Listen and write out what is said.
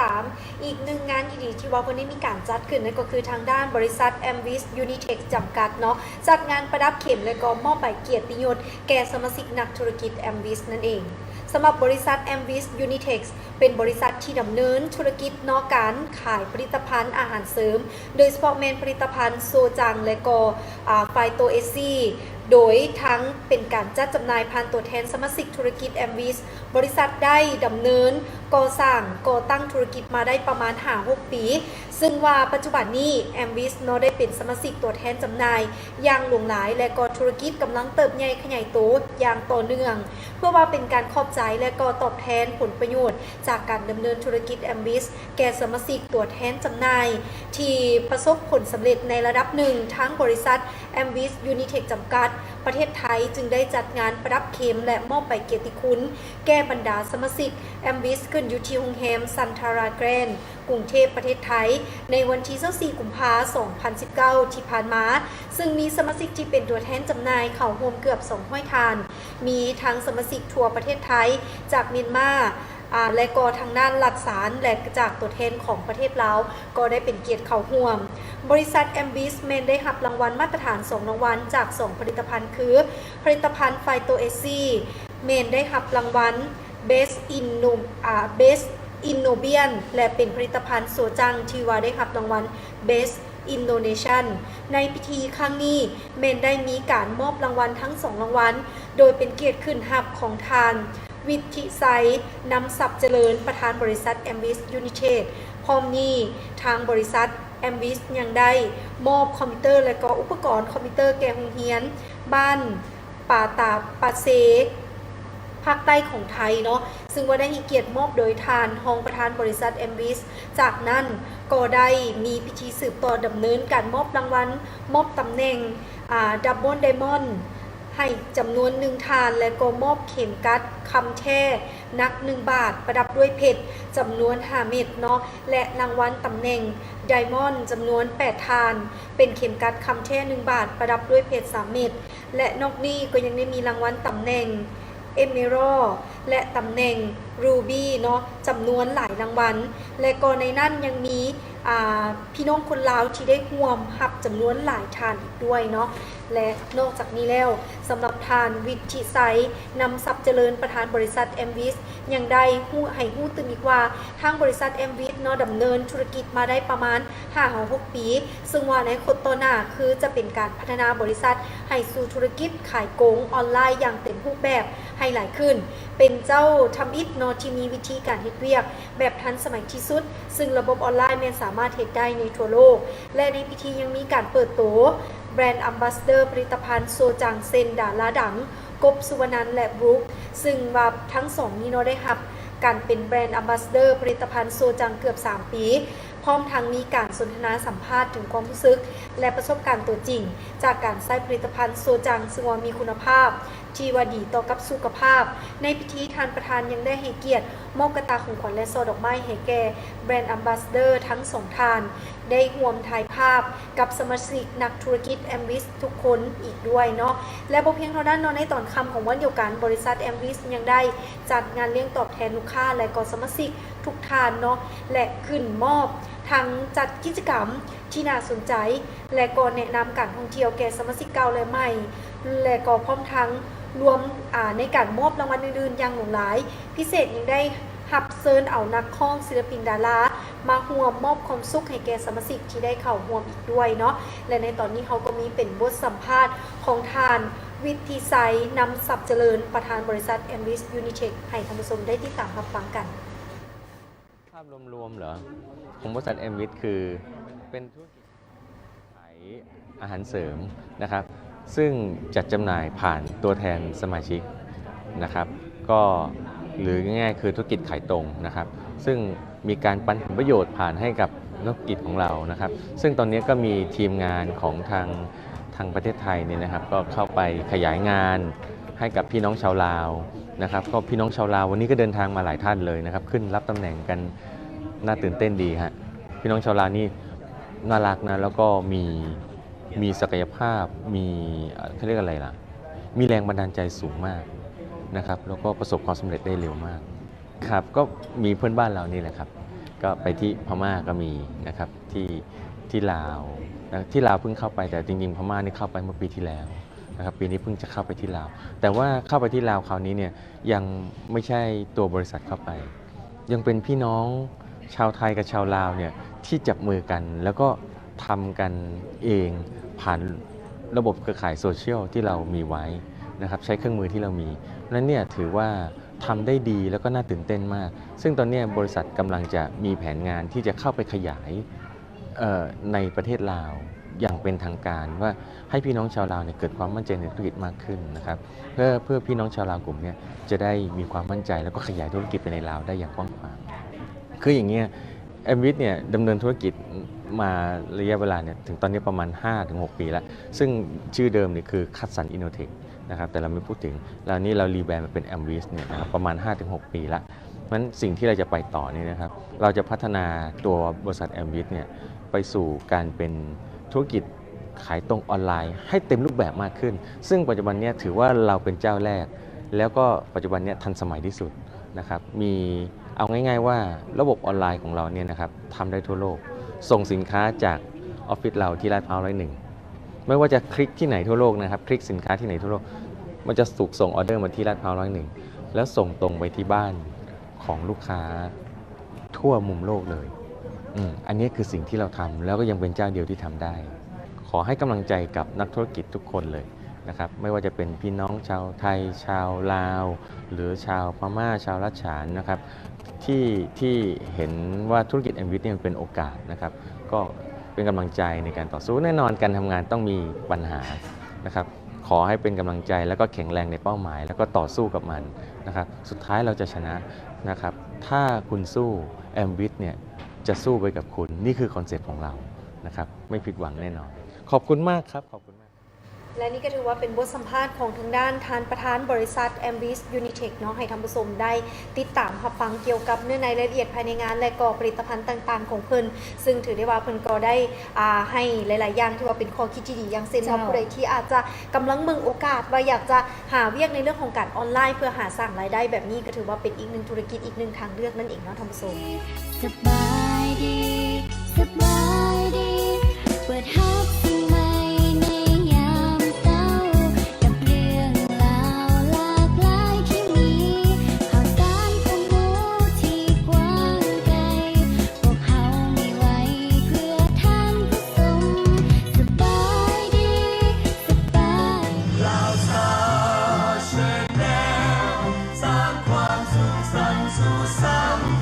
ตามอีกหนึ่งงานดีๆที่ว่าเพิ่นได้มีการจัดขึ้นนั่นก็คือทางด้านบริษัท Amvis Unitex จำกัดเนาะจัดงานประดับเข็มและก็มอบใบเกียรติยศแก่สมาชิกนักธุรกิจ Amvis นั่นเองสำหรับบริษัท Amvis Unitex เป็นบริษัทที่ดำเนินธุรกิจนอกการขายผลิตภัณฑ์อาหารเสริมโดยเฉพาะแมนผลิตภัณฑ์โซจังและก็ไฟโตเอซีโดยทั้งเป็นการจัดจำหน่ายผ่านตัวแทนสมาชิกธุรกิจ Amvis บริษัทได้ดำเนินก่อสร้างก่อตั้งธุรกิจมาได้ประมาณ 5-6 ปีซึ่งว่าปัจจุบันนี้ Amvis เนาะได้เป็นสมาชิกตัวแทนจำหน่ายอย่างหลวงหลายและก็ธุรกิจกำลังเติบใหญ่ขยายโตอย่างต่อเนื่องเพื่อว่าเป็นการขอบใจและก็ตอบแทนผลประโยชน์จากการดำเนินธุรกิจ Amvis แก่สมาชิกตัวแทนจำหน่ายที่ประสบผลสำเร็จในระดับหนึ่งทั้งบริษัท Amvis Unitex จำกัดประเทศไทยจึงได้จัดงานประดับเข็มและมอบใบเกียรติคุณแก่บรรดาสมาชิก Amvis ขึ้นอยู่ที่โรงแรมซันทาราแกรนด์กรุงเทพประเทศไทยในวันที่24 กุมภาพันธ์ 2019 ที่ผ่านมาซึ่งมีสมาชิกที่เป็นตัวแทนจำหน่ายเข้าร่วมเกือบ200 ท่านมีทั้งสมาชิกทั่วประเทศไทยจากเมียนมาและก็ทางด้านหลักฐานและจากตัวแทนของประเทศลาวก็ได้เป็นเกียรติเข้าร่วมบริษัท Amvis เมนได้รับรางวัลมาตรฐาน2รางวัลจาก2ผลิตภัณฑ์คือผลิตภัณฑ์ไฟโตเอซีเมนได้รับรางวัล Best Innovian และเป็นผลิตภัณฑ์โซจังที่ว่าได้รับรางวัล Best Innovation ในพิธีครั้งนี้เมนได้มีการมอบรางวัลทั้ง2รางวัลโดยเป็นเกียรติขึ้นหับของทานวิทิไซนำศัพท์เจริญประธานบริษัท Amvis Unitex พร้อมนี้ทางบริษัท Amvis ยังได้มอบคอมพิวเตอร์และก็อุปกรณ์คอมพิวเตอร์แก่โรงเรียนบ้านป่าตาปาเซภาคใต้ของไทยเนาะซึ่งว่าได้ให้เกียรติมอบโดยทานรองประธานบริษัท Amvis จากนั้นก็ได้มีพิธีสืบต่อดำเนินการมอบรางวัลมอบตำแหน่งดับเบิลไดมอนด์ให้จำนวน1 ทานและก็มอบเข็มกัดคำแท้นัก1 บาทประดับด้วยเพชรจำนวน5 เม็ดเนาะและรางวัลตำแหน่งไดมอนด์จำนวน8 ทานเป็นเข็มกัดคำแท้1 บาทประดับด้วยเพชร3 เม็ดและนอกนี้ก็ยังได้มีรางวัลตำแหน่งเอเมอรัลและตำแหน่งรูบี้เนาะจำนวนหลายรางวัลและก็ในนั้นยังมีพี่น้องคนลาวที่ได้ร่วมหับจำนวนหลายทานอีกด้วยเนาะและนอกจากนี้แล้วสำหรับทานวิทิไซนำศัพย์เจริญประธานบริษัท Amvis ยังได้ให้ฮู้ตื่นอีกว่าทางบริษัท Amvis เนาะดำเนินธุรกิจมาได้ประมาณ 5-6 ปีซึ่งว่าในโคตรหน้าคือจะเป็นการพัฒนาบริษัทให้สู่ธุรกิจขายโกงออนไลน์อย่างเต็มรูปแบบให้หลายขึ้นเป็นเจ้าทำอิฐเนาะที่มีวิธีการเฮ็ดเวียกแบบทันสมัยที่สุดซึ่งระบบออนไลน์แม่นสามารถเฮ็ดได้ในทั่วโลกและในพิธียังมีการเปิดตัวแบรนด์อัมบาสเดอร์ผลิตภัณฑ์โซจังเซนดาราดังกบสุวรรณันท์และบรูคซึ่งว่าทั้ง2นี้เนาะได้รับการเป็นแบรนด์อัมบาสเดอร์ผลิตภัณฑ์โซจังเกือบ3 ปีพร้อมทั้งมีการสนทนาสัมภาษณ์ถึงความรู้สึกและประสบการณ์ตัวจริงจากการใช้ผลิตภัณฑ์โซจังซึ่งว่ามีคุณภาพที่ว่าดีต่อกับสุขภาพในพิธีทานประธานยังได้ให้เกียรติมอบกระตาของขวัญและซอดอกไม้ให้แก่แบรนด์อัมบาสเดอร์ทั้ง2 ทานได้ร่วมถ่ายภาพกับสมาชิกนักธุรกิจ Amvis ทุกคนอีกด้วยเนาะและบ่เพียงเท่านั้นเนาะในตอนค่ำของวันเดียวกันบริษัท Amvis ยังได้จัดงานเลี้ยงตอบแทนลูกค้าและก็สมาชิกทุกทานเนาะและขึ้นมอบทั้งจัดกิจกรรมที่น่าสนใจและก็แนะนำการท่องเที่ยวแก่สมาชิกเก่าและใหม่และก็พร้อมทั้งรวมในการมอบรางวัลอื่นๆอย่างหลากหลายพิเศษยังได้หับเซิญเอานักร้องศิลปินดารามาร่วมมอบความสุขให้แก่สมาชิกที่ได้เข้าร่วมอีกด้วยเนาะและในตอนนี้เขาก็มีเป็นบทสัมภาษณ์ของทานวิทิไซนำศัพย์เจริญประธานบริษัท Amvis Unitex ให้ท่านผู้ชมได้ติดตามรับฟังกันภาพรวมๆเหรอของบริษัท Amvis คือเป็นธุรกิจขายอาหารเสริมนะครับซึ่งจัดจำหน่ายผ่านตัวแทนสมาชิกนะครับก็หรือง่ายๆคือธุรกิจขายตรงนะครับซึ่งมีการปันผลประโยชน์ผ่านให้กับนักธุรกิจของเรานะครับซึ่งตอนนี้ก็มีทีมงานของทางประเทศไทยเนี่ยนะครับก็เข้าไปขยายงานให้กับพี่น้องชาวลาวนะครับก็พี่น้องชาวลาววันนี้ก็เดินทางมาหลายท่านเลยนะครับขึ้นรับตำแหน่งกันน่าตื่นเต้นดีฮะพี่น้องชาวลาวนี่น่ารักนะแล้วก็มีศักยภาพมีเขาเรียกอะไรล่ะมีแรงบันดาลใจสูงมากนะครับแล้วก็ประสบความสำเร็จได้เร็วมากครับก็มีเพื่อนบ้านเรานี่แหละครับ ก็ไปที่พม่าก็มีนะครับที่ลาวนะที่ลาวเพิ่งเข้าไปแต่จริงๆพม่านี่เข้าไปเมื่อปีที่แล้วนะครับปีนี้เพิ่งจะเข้าไปที่ลาวแต่ว่าเข้าไปที่ลาวคราวนี้เนี่ยยังไม่ใช่ตัวบริษัทเข้าไป ยังเป็นพี่น้องชาวไทยกับชาวลาวเนี่ยที่จับมือกันแล้วก็ทำกันเองผ่านระบบเครือข่ายโซเชียลที่เรามีไว้นะครับใช้เครื่องมือที่เรามีนั้นเนี่ยถือว่าทำได้ดีแล้วก็น่าตื่นเต้นมากซึ่งตอนนี้บริษัทกำลังจะมีแผนงานที่จะเข้าไปขยายในประเทศลาวอย่างเป็นทางการว่าให้พี่น้องชาวลาวเนี่ยเกิดความมั่นใจในธุรกิจมากขึ้นนะครับเพื่อพี่น้องชาวลาวกลุ่มนี้จะได้มีความมั่นใจแล้วก็ขยายธุรกิจไปในลาวได้อย่างกว้างขวางคืออย่างเงี้ยแอมวิทเนี่ยดำเนินธุรกิจมาระยะเวลาเนี่ยถึงตอนนี้ประมาณ 5-6 ปีแล้วซึ่งชื่อเดิมเนี่ยคือคัตสันอินโนเทคนะครับแต่เราไม่พูดถึงแล้วนี่เรารีแบรนด์มาเป็นแอมวิสเนี่ยนะครับประมาณ 5-6 ปีแล้วนั้นสิ่งที่เราจะไปต่อนี่นะครับเราจะพัฒนาตัวบริษัทแอมวิสเนี่ยไปสู่การเป็นธุรกิจขายตรงออนไลน์ให้เต็มรูปแบบมากขึ้นซึ่งปัจจุบันนี้ถือว่าเราเป็นเจ้าแรกแล้วก็ปัจจุบันนี้ทันสมัยที่สุดนะครับมีเอาง่ายๆว่าระบบออนไลน์ของเราเนี่ยนะครับทำได้ทั่วโลกส่งสินค้าจากออฟฟิศเราที่ลาดพร้าว101ไม่ว่าจะคลิกที่ไหนทั่วโลกนะครับคลิกสินค้าที่ไหนทั่วโลกมันจะถูกส่งออเดอร์มาที่ลาดพร้าว101แล้วส่งตรงไปที่บ้านของลูกค้าทั่วมุมโลกเลยอันนี้คือสิ่งที่เราทำแล้วก็ยังเป็นเจ้าเดียวที่ทำได้ขอให้กำลังใจกับนักธุรกิจทุกคนเลยนะครับไม่ว่าจะเป็นพี่น้องชาวไทยชาวลาวหรือชาวพม่าชาวรัชฉานนะครับที่เห็นว่าธุรกิจแอมวิทเนี่ยเป็นโอกาสนะครับก็เป็นกำลังใจในการต่อสู้แน่นอนการทำงานต้องมีปัญหานะครับขอให้เป็นกำลังใจแล้วก็แข็งแรงในเป้าหมายแล้วก็ต่อสู้กับมันนะครับสุดท้ายเราจะชนะนะครับถ้าคุณสู้แอมวิทเนี่ยจะสู้ไปกับคุณนี่คือคอนเซ็ปต์ของเรานะครับไม่ผิดหวังแน่นอนขอบคุณมากครับขอบคุณมาก และนี่ก็ถือว่าเป็นบทสัมภาษณ์ของทางด้านประธานบริษัท Ambis Unitech เนาะให้ท่านผู้ชมได้ติดตามรับฟังเกี่ยวกับเนื้อในรายละเอียดภายในงานและก็ผลิตภัณฑ์ต่างๆของเพิ่นซึ่งถือได้ว่าเพิ่นก็ได้ให้หลายๆอย่างที่ว่าเป็นข้อคิดที่ดีอย่างเช่นว่าผู้ใดที่อาจจะกำลังมึงโอกาสว่าอยากจะหาเวียกในเรื่องของการออนไลน์เพื่อหาสร้างรายได้แบบนี้ก็ถือว่าเป็นอีกหนึ่งธุรกิจอีกหนึ่งทางเลือกนั่นเองเนาะท่านผู้ชมสบายดีสบายดีเปิดฮับสิ่งใหม่ในยามเศร้ากับเรื่องราวหลากหลายที่มีข่าวสารความรู้ที่กว้างไกลพวกเขามีไว้เพื่อท่านผู้ชมสบายดีสบายลาวสาวแชนแนลสร้างความสุขสันต์สู่สังค